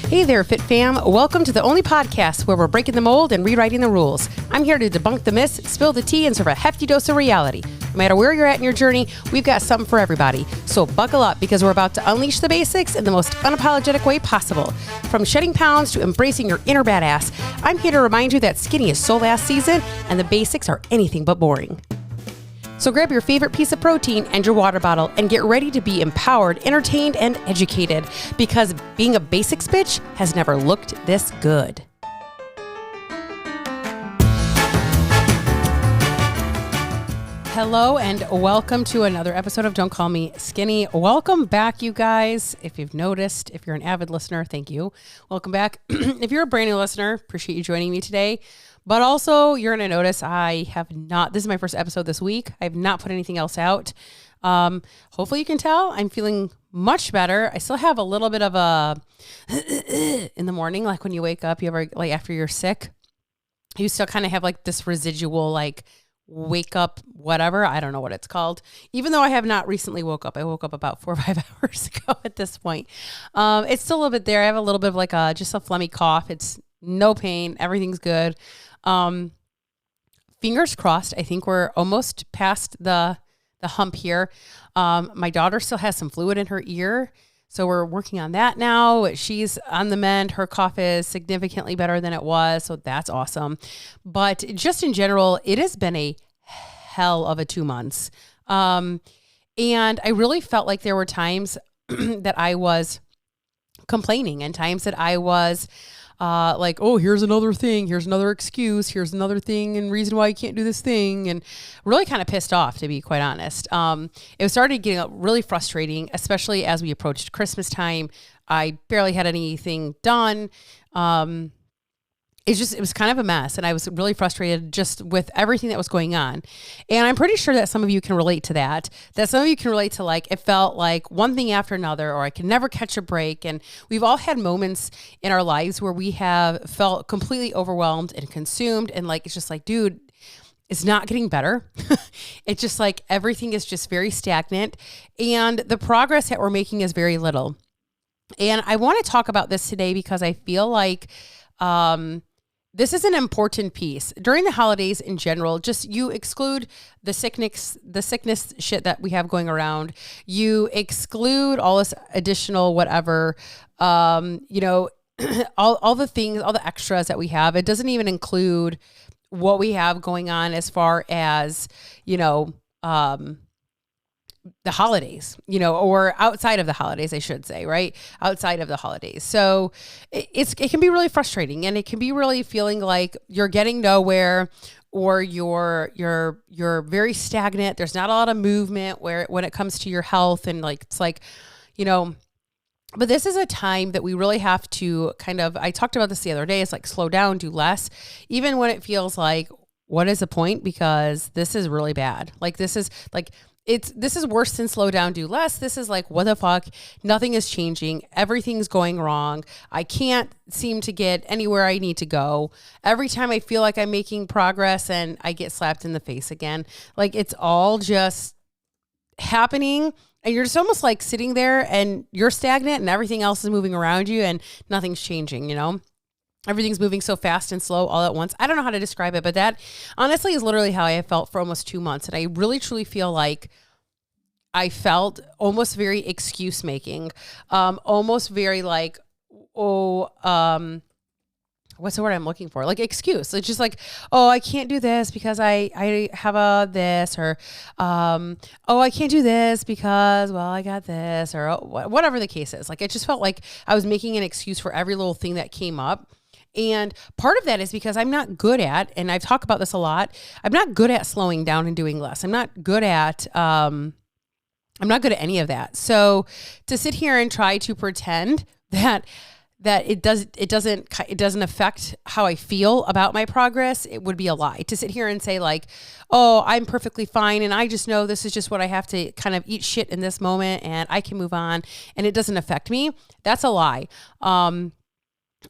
Hey there, Fit Fam. Welcome to the only podcast where we're breaking the mold and rewriting the rules. I'm here to debunk the myths, spill the tea, and serve a hefty dose of reality. No matter where you're at in your journey, we've got something for everybody. So buckle up because we're about to unleash the basics in the most unapologetic way possible. From shedding pounds to embracing your inner badass, I'm here to remind you that skinny is so last season and the basics are anything but boring. So grab your favorite piece of protein and your water bottle and get ready to be empowered, entertained, and educated because being a basics bitch has never looked this good. Hello and welcome to another episode of Don't Call Me Skinny. Welcome back, you guys. If you've noticed, if you're an avid listener, thank you. Welcome back. If you're a brand new listener, appreciate you joining me today. But also, you're going to notice this is my first episode this week. I have not put anything else out. Hopefully you can tell I'm feeling much better. I still have a little bit of a in the morning, like when you wake up, you ever, like after you're sick, you still kind of have like this residual, like wake up, whatever. I don't know what it's called. Even though I have not recently woke up. I woke up about 4 or 5 hours ago at this point. It's still a little bit there. I have a little bit of like just a phlegmy cough. It's no pain. Everything's good. Fingers crossed. I think we're almost past the hump here. My daughter still has some fluid in her ear, so we're working on that now. She's on the mend. Her cough is significantly better than it was, so that's awesome. But just in general, it has been a hell of a 2 months. And I really felt like there were times that I was complaining and times that I was like, oh, here's another thing, here's another excuse, here's another thing and reason why you can't do this thing, and really kind of pissed off, to be quite honest. It started getting really frustrating, especially as we approached Christmas time. I barely had anything done. It was kind of a mess, and I was really frustrated just with everything that was going on. And I'm pretty sure that some of you can relate to that some of you can relate to, like, it felt like one thing after another, or I could never catch a break. And we've all had moments in our lives where we have felt completely overwhelmed and consumed. And like, it's just like, dude, it's not getting better. It's just like, everything is just very stagnant. And the progress that we're making is very little. And I want to talk about this today because I feel like, this is an important piece during the holidays in general. Just you exclude the sickness shit that we have going around. You exclude all this additional whatever, all the things, all the extras that we have. It doesn't even include what we have going on as far as, the holidays, or outside of the holidays, I should say, right? Outside of the holidays. So it can be really frustrating, and it can be really feeling like you're getting nowhere, or you're very stagnant. There's not a lot of movement when it comes to your health, and like, it's like, but this is a time that we really have to I talked about this the other day. It's like, slow down, do less, even when it feels like, what is the point? Because this is really bad. Like, this is worse than slow down, do less. This is like, what the fuck? Nothing is changing. Everything's going wrong. I can't seem to get anywhere I need to go. Every time I feel like I'm making progress, and I get slapped in the face again. Like, it's all just happening, and you're just almost like sitting there and you're stagnant and everything else is moving around you and nothing's changing, Everything's moving so fast and slow all at once. I don't know how to describe it, but that honestly is literally how I have felt for almost 2 months. And I really, truly feel like I felt almost very excuse making, almost very like, what's the word I'm looking for? Like, excuse. It's just like, oh, I can't do this because I have this, or, oh, I can't do this because, well, I got this, or whatever the case is. Like, it just felt like I was making an excuse for every little thing that came up. And part of that is because I'm not good at, and I've talked about this a lot, I'm not good at slowing down and doing less. I'm not good at any of that. So to sit here and try to pretend that it doesn't affect how I feel about my progress, it would be a lie. To sit here and say like, oh, I'm perfectly fine, and I just know this is just what I have to kind of eat shit in this moment, and I can move on, and it doesn't affect me, that's a lie.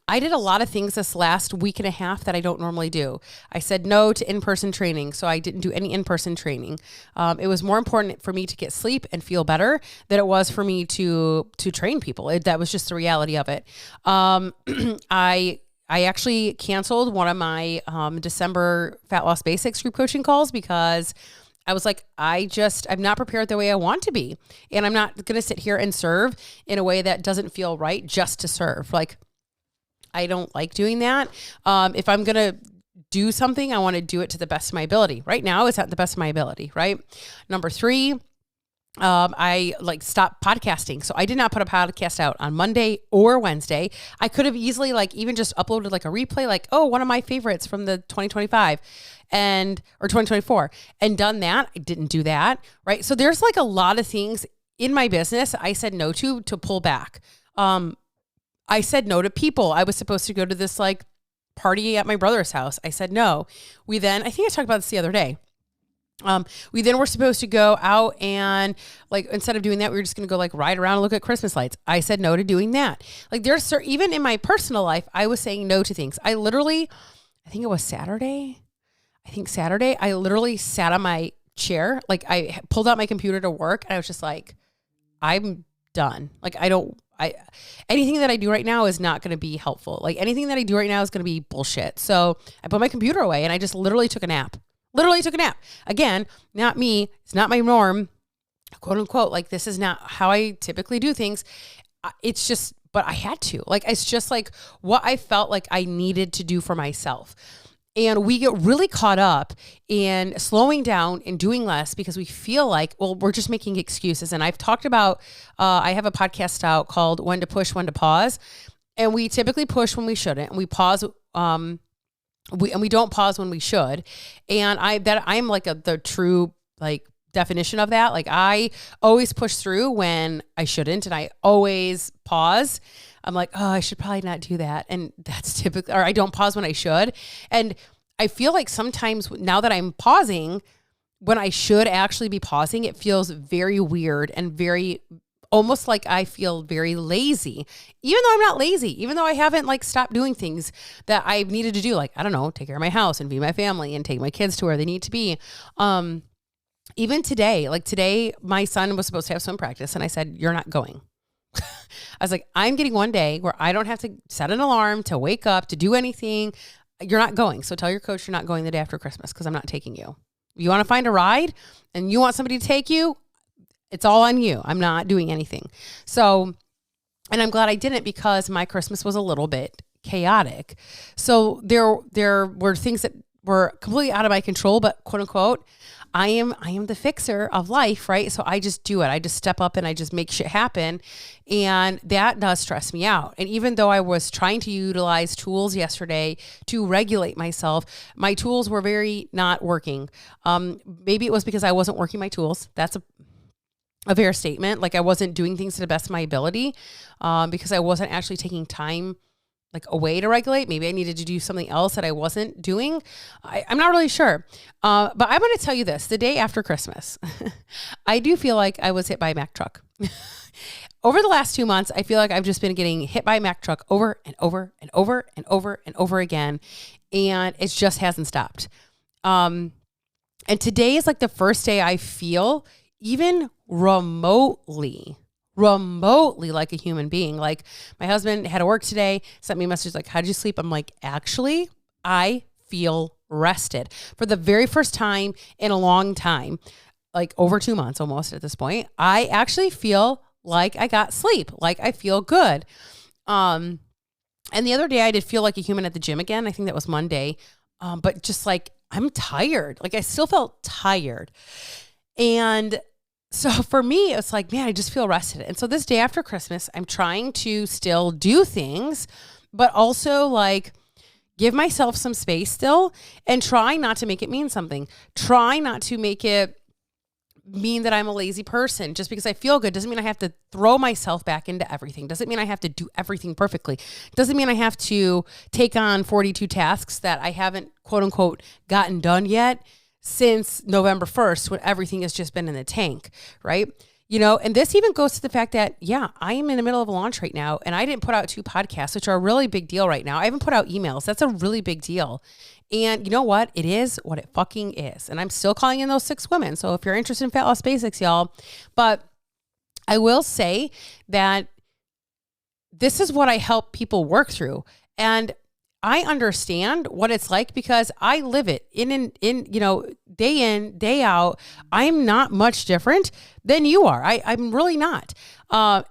I did a lot of things this last week and a half that I don't normally do. I said no to in-person training, so I didn't do any in-person training. It was more important for me to get sleep and feel better than it was for me to train people. That was just the reality of it. I actually canceled one of my December Fat Loss Basics group coaching calls because I was like, I'm not prepared the way I want to be. And I'm not going to sit here and serve in a way that doesn't feel right just to serve. Like, I don't like doing that. If I'm going to do something, I want to do it to the best of my ability. Right now, it's at the best of my ability, right? Number 3, I stopped podcasting. So I did not put a podcast out on Monday or Wednesday. I could have easily even just uploaded a replay, one of my favorites from the 2025 or 2024 and done that. I didn't do that. Right. So there's a lot of things in my business I said no to pull back. I said no to people. I was supposed to go to this party at my brother's house. I said no. I think I talked about this the other day. We then were supposed to go out and instead of doing that, we were just going to go ride around and look at Christmas lights. I said no to doing that. Even in my personal life, I was saying no to things. I think it was Saturday. I literally sat on my chair. I pulled out my computer to work and I was just I'm done. Anything that I do right now is not going to be helpful. Anything that I do right now is going to be bullshit. So I put my computer away and I just literally took a nap. Again, not me. It's not my norm, quote unquote. This is not how I typically do things. It's just, but I had to. It's just what I felt like I needed to do for myself. And we get really caught up in slowing down and doing less because we feel we're just making excuses. And I've talked about, I have a podcast out called When to Push, When to Pause. And we typically push when we shouldn't. And we pause, we don't pause when we should. And I'm the true definition of that. I always push through when I shouldn't. And I always pause. I'm I should probably not do that. And that's typically, or I don't pause when I should. And I feel sometimes now that I'm pausing, when I should actually be pausing, it feels very weird and very, almost I feel very lazy, even though I'm not lazy, even though I haven't stopped doing things that I've needed to do. I don't know, take care of my house and feed my family and take my kids to where they need to be. Even today, my son was supposed to have swim practice and I said, you're not going. I was I'm getting one day where I don't have to set an alarm to wake up, to do anything. You're not going. So tell your coach you're not going the day after Christmas because I'm not taking you. You want to find a ride and you want somebody to take you, it's all on you. I'm not doing anything. So, and I'm glad I didn't because my Christmas was a little bit chaotic. So there were things that were completely out of my control, but quote unquote, I am the fixer of life, right? So I just do it. I just step up and I just make shit happen. And that does stress me out. And even though I was trying to utilize tools yesterday to regulate myself, my tools were very not working. Maybe it was because I wasn't working my tools. That's a fair statement. I wasn't doing things to the best of my ability because I wasn't actually taking time away to regulate. Maybe I needed to do something else that I wasn't doing. I'm not really sure. But I'm going to tell you this, the day after Christmas, I do feel like I was hit by a Mack truck. Over the last 2 months, I feel like I've just been getting hit by a Mack truck over and over and over and over and over again. And it just hasn't stopped. And today is the first day I feel even remotely like a human being. My husband had to work today, sent me a message how did you sleep? I'm actually, I feel rested for the very first time in a long time, over 2 months almost at this point. I actually feel like I got sleep, I feel good. And the other day I did feel like a human at the gym again. I think that was Monday. But just I'm tired. I still felt tired. And so for me, it's man, I just feel rested. And so this day after Christmas, I'm trying to still do things, but also give myself some space still and try not to make it mean something. Try not to make it mean that I'm a lazy person. Just because I feel good doesn't mean I have to throw myself back into everything. Doesn't mean I have to do everything perfectly. Doesn't mean I have to take on 42 tasks that I haven't quote unquote gotten done yet since November 1st when everything has just been in the tank, right? And this even goes to the fact that, yeah, I am in the middle of a launch right now and I didn't put out 2 podcasts, which are a really big deal right now. I haven't put out emails. That's a really big deal. And you know what? It is what it fucking is. And I'm still calling in those 6 women. So if you're interested in Fat Loss Basics, y'all, but I will say that this is what I help people work through. And I understand what it's like because I live it in, day in, day out. I'm not much different than you are. I'm really not.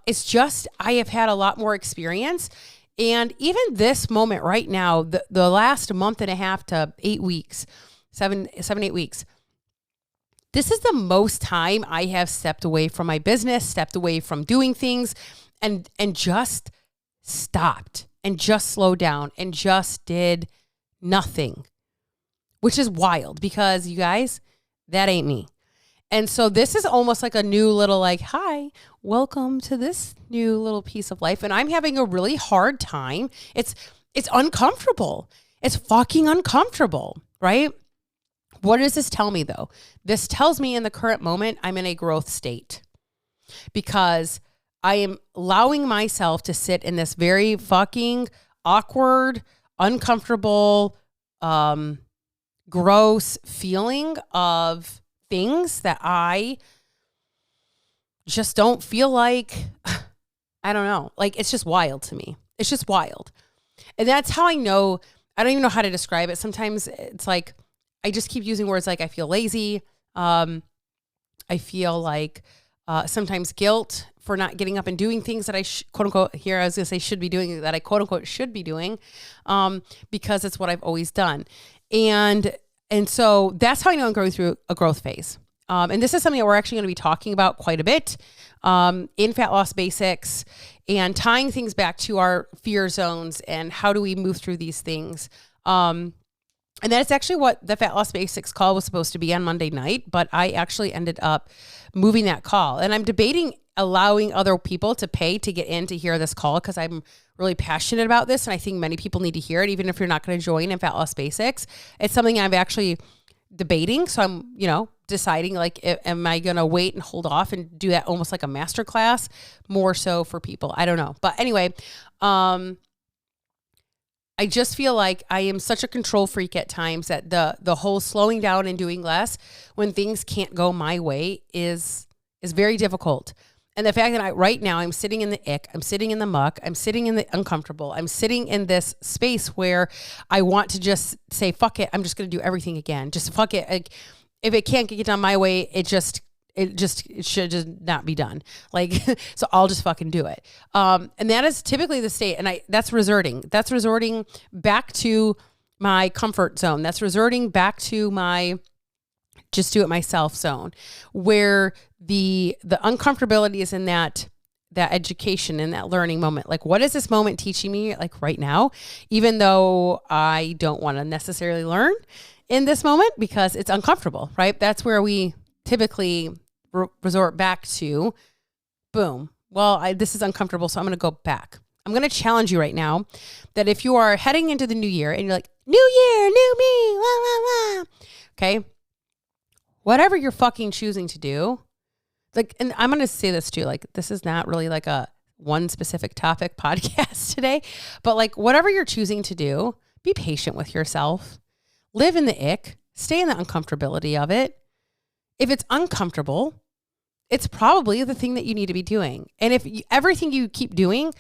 It's just, I have had a lot more experience. And even this moment right now, the last month and a half to 8 weeks, 8 weeks, this is the most time I have stepped away from my business, stepped away from doing things and just stopped. And just slowed down and just did nothing, which is wild because you guys, that ain't me. And so this is almost like a new little hi, welcome to this new little piece of life. And I'm having a really hard time. It's uncomfortable. It's fucking uncomfortable, right? What does this tell me though? This tells me in the current moment, I'm in a growth state because I am allowing myself to sit in this very fucking awkward, uncomfortable, gross feeling of things that I just don't feel like, I don't know. It's just wild to me. It's just wild. And that's how I know, I don't even know how to describe it. Sometimes it's I just keep using words I feel lazy. I feel sometimes guilt for not getting up and doing things that I quote unquote here. I was going to say should be doing that I quote unquote should be doing, because it's what I've always done. And so that's how I know I'm going through a growth phase. And this is something that we're actually going to be talking about quite a bit, in Fat Loss Basics and tying things back to our fear zones and how do we move through these things. And that's actually what the Fat Loss Basics call was supposed to be on Monday night, but I actually ended up moving that call. And I'm debating allowing other people to pay to get in to hear this call because I'm really passionate about this. And I think many people need to hear it, even if you're not going to join in Fat Loss Basics. It's something I'm actually debating. So I'm, deciding am I going to wait and hold off and do that almost like a masterclass more so for people? I don't know. But anyway, I just feel like I am such a control freak at times that the whole slowing down and doing less when things can't go my way is very difficult. And the fact that right now I'm sitting in the ick, I'm sitting in the muck, I'm sitting in the uncomfortable, I'm sitting in this space where I want to just say, fuck it, I'm just going to do everything again. Just fuck it. If it can't get done my way, it should just not be done. So I'll just fucking do it. And that is typically the state. And that's resorting back to my comfort zone. That's resorting back to my just do it myself zone, where the uncomfortability is in that education and that learning moment. What is this moment teaching me right now, even though I don't want to necessarily learn in this moment because it's uncomfortable, right? That's where we typically resort back to, boom. Well, this is uncomfortable, so I'm going to go back. I'm going to challenge you right now that if you are heading into the new year and you're like, new year, new me, la, la, la. Okay. Whatever you're fucking choosing to do, and I'm going to say this too, this is not really a one specific topic podcast today, but whatever you're choosing to do, be patient with yourself, live in the ick, stay in the uncomfortability of it. If it's uncomfortable, it's probably the thing that you need to be doing. And if everything you keep doing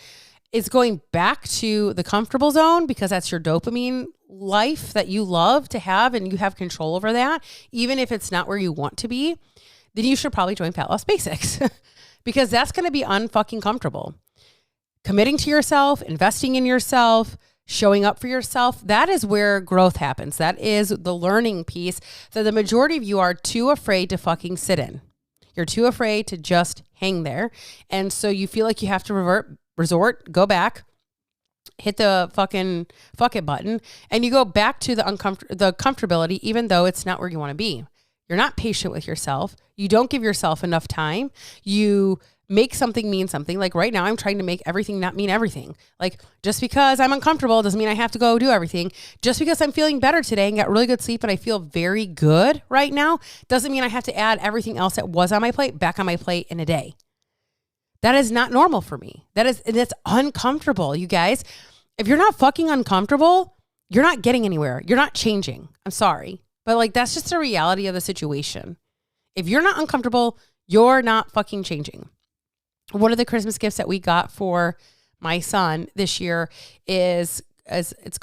is going back to the comfortable zone because that's your dopamine life that you love to have and you have control over that, even if it's not where you want to be, then you should probably join Fat Loss Basics because that's going to be unfucking comfortable. Committing to yourself, investing in yourself, showing up for yourself, that is where growth happens. That is the learning piece that the majority of you are too afraid to fucking sit in. You're too afraid to just hang there. And so you feel like you have to resort, go back, hit the fucking fuck it button, and you go back to the comfortability, even though it's not where you want to be. You're not patient with yourself. You don't give yourself enough time. You make something mean something. Like right now, I'm trying to make everything not mean everything. Like just because I'm uncomfortable doesn't mean I have to go do everything. Just because I'm feeling better today and got really good sleep and I feel very good right now doesn't mean I have to add everything else that was on my plate back on my plate in a day. That is not normal for me. That's uncomfortable, you guys. If you're not fucking uncomfortable, you're not getting anywhere. You're not changing. I'm sorry. But like, that's just the reality of the situation. If you're not uncomfortable, you're not fucking changing. One of the Christmas gifts that we got for my son this year is it's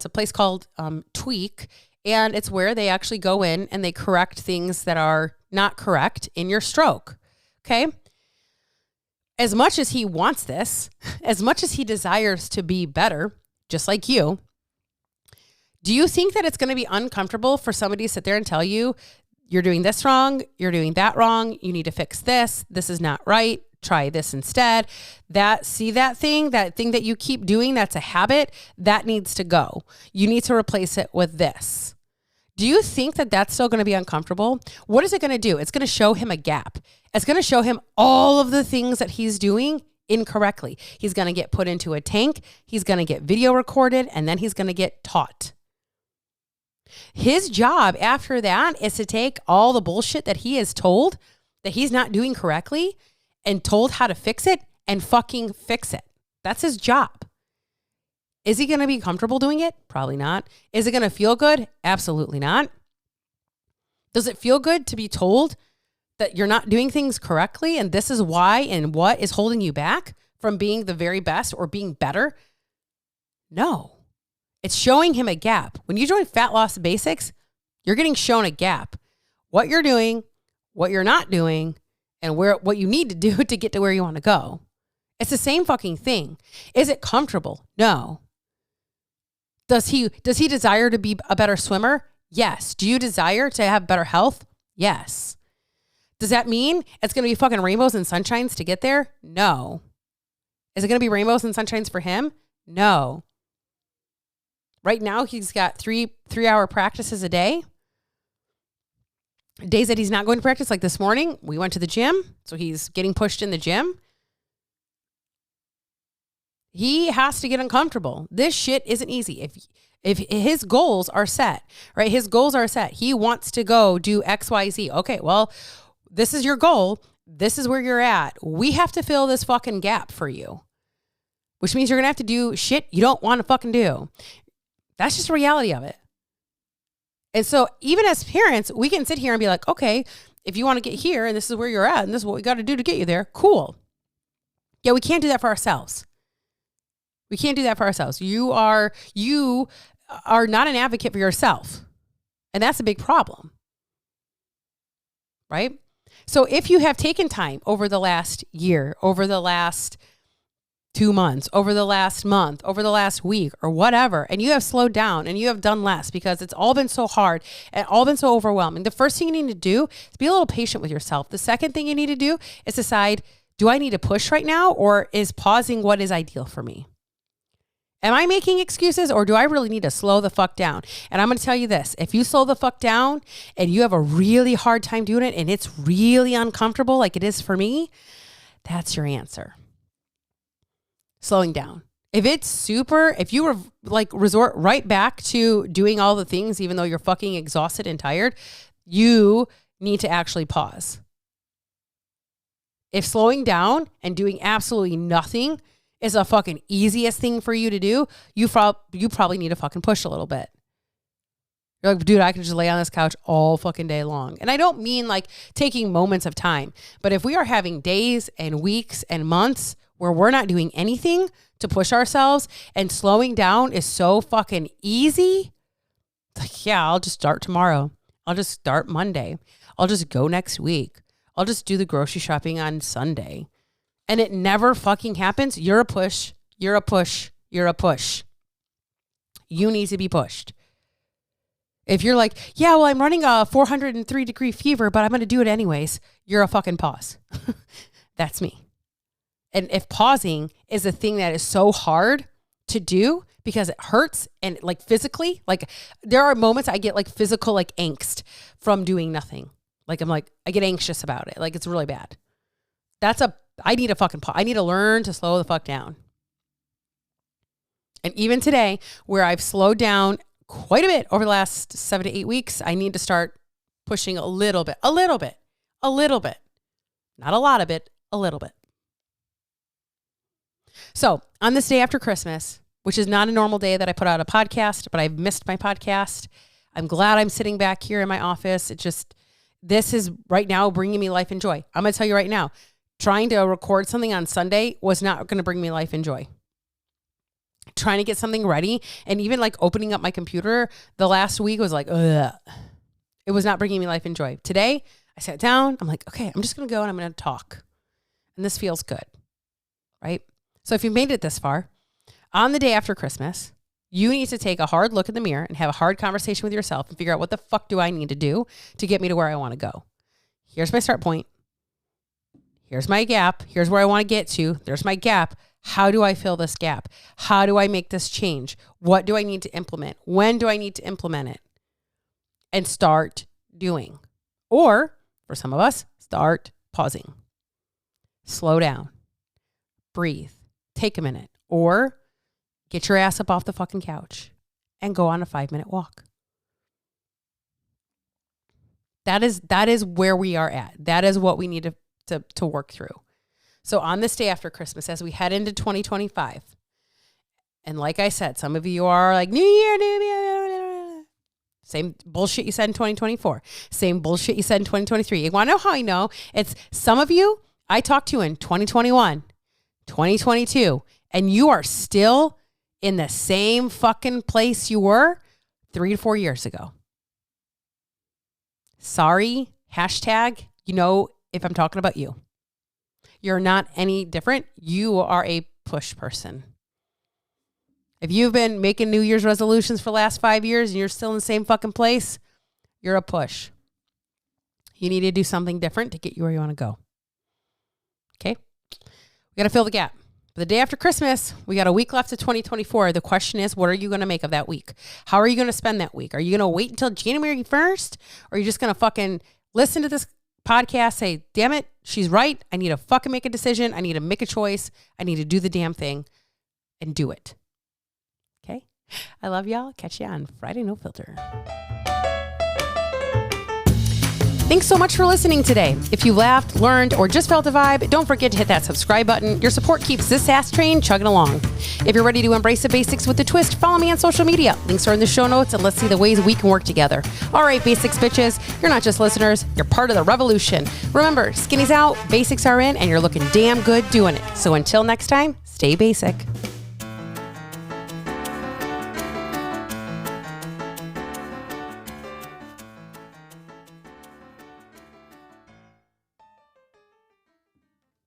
a place called Tweak. And it's where they actually go in and they correct things that are not correct in your stroke. Okay. As much as he wants this, as much as he desires to be better, just like you, do you think that it's going to be uncomfortable for somebody to sit there and tell you, you're doing this wrong, you're doing that wrong, you need to fix this is not right, try this instead. That thing that you keep doing, that's a habit, that needs to go. You need to replace it with this. Do you think that that's still going to be uncomfortable? What is it going to do? It's going to show him a gap. It's going to show him all of the things that he's doing incorrectly. He's going to get put into a tank. He's going to get video recorded, and then he's going to get taught. His job after that is to take all the bullshit that he is told that he's not doing correctly and told how to fix it and fucking fix it. That's his job. Is he going to be comfortable doing it? Probably not. Is it going to feel good? Absolutely not. Does it feel good to be told that you're not doing things correctly and this is why and what is holding you back from being the very best or being better? No. It's showing him a gap. When you join Fat Loss Basics, you're getting shown a gap. What you're doing, what you're not doing, and what you need to do to get to where you want to go. It's the same fucking thing. Is it comfortable? No. Does he desire to be a better swimmer? Yes. Do you desire to have better health? Yes. Does that mean it's going to be fucking rainbows and sunshines to get there? No. Is it going to be rainbows and sunshines for him? No. Right now, he's got 3-hour practices a day. Days that he's not going to practice, like this morning, we went to the gym. So he's getting pushed in the gym. He has to get uncomfortable. This shit isn't easy. If his goals are set, right? His goals are set. He wants to go do X, Y, Z. Okay, well, this is your goal. This is where you're at. We have to fill this fucking gap for you, which means you're going to have to do shit you don't want to fucking do. That's just the reality of it. And so even as parents, we can sit here and be like, okay, if you want to get here and this is where you're at and this is what we got to do to get you there, cool. Yeah, we can't do that for ourselves. We can't do that for ourselves. You are not an advocate for yourself. And that's a big problem. Right? So if you have taken time over the last year, over the last 2 months, over the last month, over the last week or whatever, and you have slowed down and you have done less because it's all been so hard and all been so overwhelming, the first thing you need to do is be a little patient with yourself. The second thing you need to do is decide, do I need to push right now or is pausing what is ideal for me? Am I making excuses or do I really need to slow the fuck down? And I'm going to tell you this. If you slow the fuck down and you have a really hard time doing it and it's really uncomfortable like it is for me, that's your answer. Slowing down. If you resort right back to doing all the things, even though you're fucking exhausted and tired, you need to actually pause. If slowing down and doing absolutely nothing is a fucking easiest thing for you to do, you probably need to fucking push a little bit. You're like, dude, I can just lay on this couch all fucking day long. And I don't mean like taking moments of time, but if we are having days and weeks and months where we're not doing anything to push ourselves and slowing down is so fucking easy, it's like, yeah, I'll just start tomorrow. I'll just start Monday. I'll just go next week. I'll just do the grocery shopping on Sunday. And it never fucking happens. You're a push. You're a push. You're a push. You need to be pushed. If you're like, yeah, well, I'm running a 403-degree fever, but I'm going to do it anyways. You're a fucking pause. That's me. And if pausing is a thing that is so hard to do because it hurts and like physically, like there are moments I get like physical like angst from doing nothing. Like I get anxious about it. Like it's really bad. That's a I need a fucking pause. I need to learn to slow the fuck down. And even today, where I've slowed down quite a bit over the last 7 to 8 weeks, I need to start pushing a little bit. Not a lot of it, a little bit. So on this day after Christmas, which is not a normal day that I put out a podcast, but I've missed my podcast. I'm glad I'm sitting back here in my office. This is right now bringing me life and joy. I'm going to tell you right now, trying to record something on Sunday was not going to bring me life and joy. Trying to get something ready and even like opening up my computer the last week was like, ugh. It was not bringing me life and joy. Today, I sat down. I'm like, okay, I'm just going to go and I'm going to talk. And this feels good, right? So if you've made it this far, on the day after Christmas, you need to take a hard look in the mirror and have a hard conversation with yourself and figure out what the fuck do I need to do to get me to where I want to go. Here's my start point. Here's my gap. Here's where I want to get to. There's my gap. How do I fill this gap? How do I make this change? What do I need to implement? When do I need to implement it? And start doing. Or, for some of us, start pausing. Slow down. Breathe. Take a minute. Or get your ass up off the fucking couch and go on a 5-minute walk. That is where we are at. That is what we need to work through. So on this day after Christmas, as we head into 2025, and like I said, some of you are like, New Year, New Me. Same bullshit you said in 2024. Same bullshit you said in 2023. You want to know how I know? It's some of you I talked to in 2021, 2022, and you are still in the same fucking place you were 3 to 4 years ago. Sorry, hashtag, if I'm talking about you. You're not any different. You are a push person. If you've been making New Year's resolutions for the last 5 years and you're still in the same fucking place, you're a push. You need to do something different to get you where you want to go. Okay? We got to fill the gap. The day after Christmas, we got a week left of 2024. The question is, what are you going to make of that week? How are you going to spend that week? Are you going to wait until January 1st? Or are you just going to fucking listen to this podcast, say, damn it, she's right. I need to fucking make a decision. I need to make a choice. I need to do the damn thing and do it. Okay? I love y'all. Catch you on Friday No Filter. Thanks so much for listening today. If you laughed, learned, or just felt a vibe, don't forget to hit that subscribe button. Your support keeps this ass train chugging along. If you're ready to embrace the basics with a twist, follow me on social media. Links are in the show notes, and let's see the ways we can work together. All right, basics bitches, you're not just listeners, you're part of the revolution. Remember, skinny's out, basics are in, and you're looking damn good doing it. So until next time, stay basic.